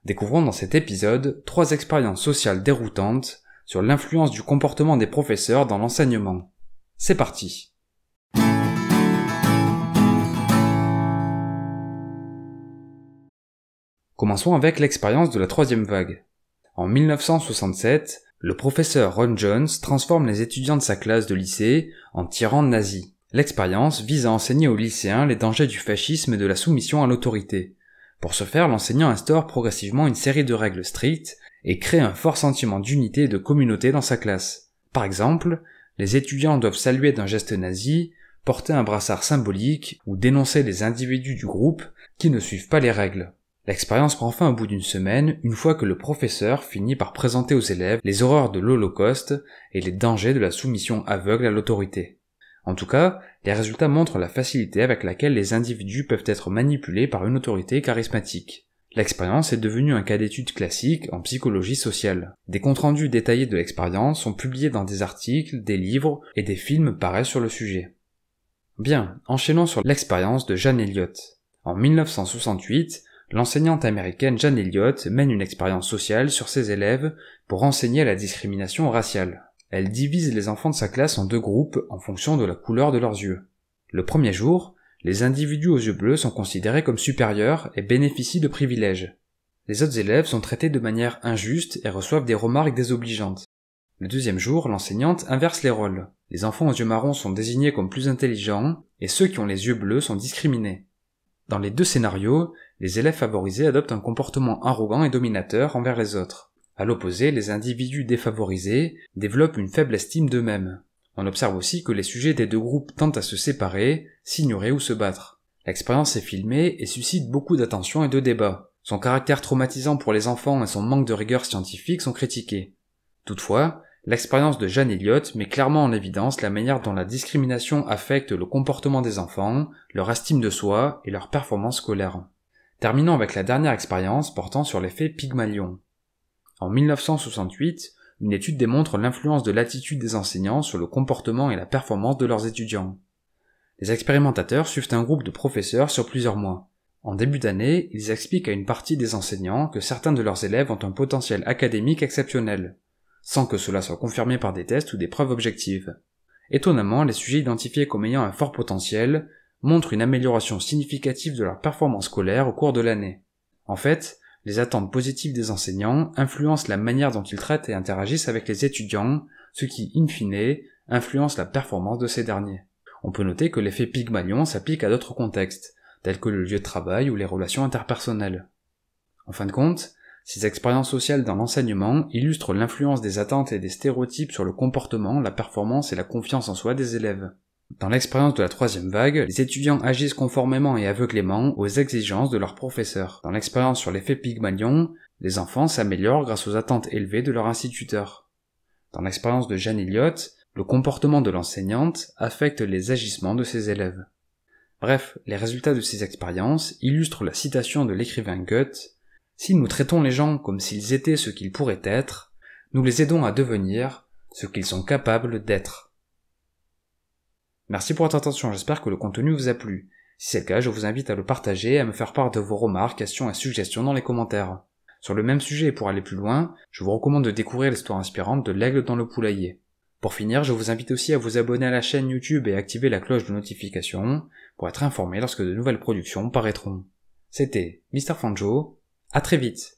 Découvrons dans cet épisode 3 expériences sociales déroutantes sur l'influence du comportement des professeurs dans l'enseignement. C'est parti! Commençons avec l'expérience de la troisième vague. En 1967, le professeur Ron Jones transforme les étudiants de sa classe de lycée en tyrans nazis. L'expérience vise à enseigner aux lycéens les dangers du fascisme et de la soumission à l'autorité. Pour ce faire, l'enseignant instaure progressivement une série de règles strictes et crée un fort sentiment d'unité et de communauté dans sa classe. Par exemple, les étudiants doivent saluer d'un geste nazi, porter un brassard symbolique ou dénoncer les individus du groupe qui ne suivent pas les règles. L'expérience prend fin au bout d'une semaine, une fois que le professeur finit par présenter aux élèves les horreurs de l'Holocauste et les dangers de la soumission aveugle à l'autorité. En tout cas, les résultats montrent la facilité avec laquelle les individus peuvent être manipulés par une autorité charismatique. L'expérience est devenue un cas d'étude classique en psychologie sociale. Des comptes rendus détaillés de l'expérience sont publiés dans des articles, des livres et des films paraissent sur le sujet. Bien, enchaînons sur l'expérience de Jane Elliott. En 1968, l'enseignante américaine Jane Elliott mène une expérience sociale sur ses élèves pour enseigner la discrimination raciale. Elle divise les enfants de sa classe en 2 groupes en fonction de la couleur de leurs yeux. Le premier jour, les individus aux yeux bleus sont considérés comme supérieurs et bénéficient de privilèges. Les autres élèves sont traités de manière injuste et reçoivent des remarques désobligeantes. Le deuxième jour, l'enseignante inverse les rôles. Les enfants aux yeux marrons sont désignés comme plus intelligents et ceux qui ont les yeux bleus sont discriminés. Dans les 2 scénarios, les élèves favorisés adoptent un comportement arrogant et dominateur envers les autres. À l'opposé, les individus défavorisés développent une faible estime d'eux-mêmes. On observe aussi que les sujets des 2 groupes tentent à se séparer, s'ignorer ou se battre. L'expérience est filmée et suscite beaucoup d'attention et de débats. Son caractère traumatisant pour les enfants et son manque de rigueur scientifique sont critiqués. Toutefois, l'expérience de Jane Elliott met clairement en évidence la manière dont la discrimination affecte le comportement des enfants, leur estime de soi et leur performance scolaire. Terminons avec la dernière expérience portant sur l'effet Pygmalion. En 1968, une étude démontre l'influence de l'attitude des enseignants sur le comportement et la performance de leurs étudiants. Les expérimentateurs suivent un groupe de professeurs sur plusieurs mois. En début d'année, ils expliquent à une partie des enseignants que certains de leurs élèves ont un potentiel académique exceptionnel, sans que cela soit confirmé par des tests ou des preuves objectives. Étonnamment, les sujets identifiés comme ayant un fort potentiel montrent une amélioration significative de leur performance scolaire au cours de l'année. En fait, les attentes positives des enseignants influencent la manière dont ils traitent et interagissent avec les étudiants, ce qui, in fine, influence la performance de ces derniers. On peut noter que l'effet Pygmalion s'applique à d'autres contextes, tels que le lieu de travail ou les relations interpersonnelles. En fin de compte, ces expériences sociales dans l'enseignement illustrent l'influence des attentes et des stéréotypes sur le comportement, la performance et la confiance en soi des élèves. Dans l'expérience de la troisième vague, les étudiants agissent conformément et aveuglément aux exigences de leurs professeurs. Dans l'expérience sur l'effet Pygmalion, les enfants s'améliorent grâce aux attentes élevées de leur instituteur. Dans l'expérience de Jane Elliott, le comportement de l'enseignante affecte les agissements de ses élèves. Bref, les résultats de ces expériences illustrent la citation de l'écrivain Goethe : « Si nous traitons les gens comme s'ils étaient ce qu'ils pourraient être, nous les aidons à devenir ce qu'ils sont capables d'être. » Merci pour votre attention, j'espère que le contenu vous a plu. Si c'est le cas, je vous invite à le partager et à me faire part de vos remarques, questions et suggestions dans les commentaires. Sur le même sujet et pour aller plus loin, je vous recommande de découvrir l'histoire inspirante de l'aigle dans le poulailler. Pour finir, je vous invite aussi à vous abonner à la chaîne YouTube et activer la cloche de notification pour être informé lorsque de nouvelles productions paraîtront. C'était Mr. Fanjo, à très vite.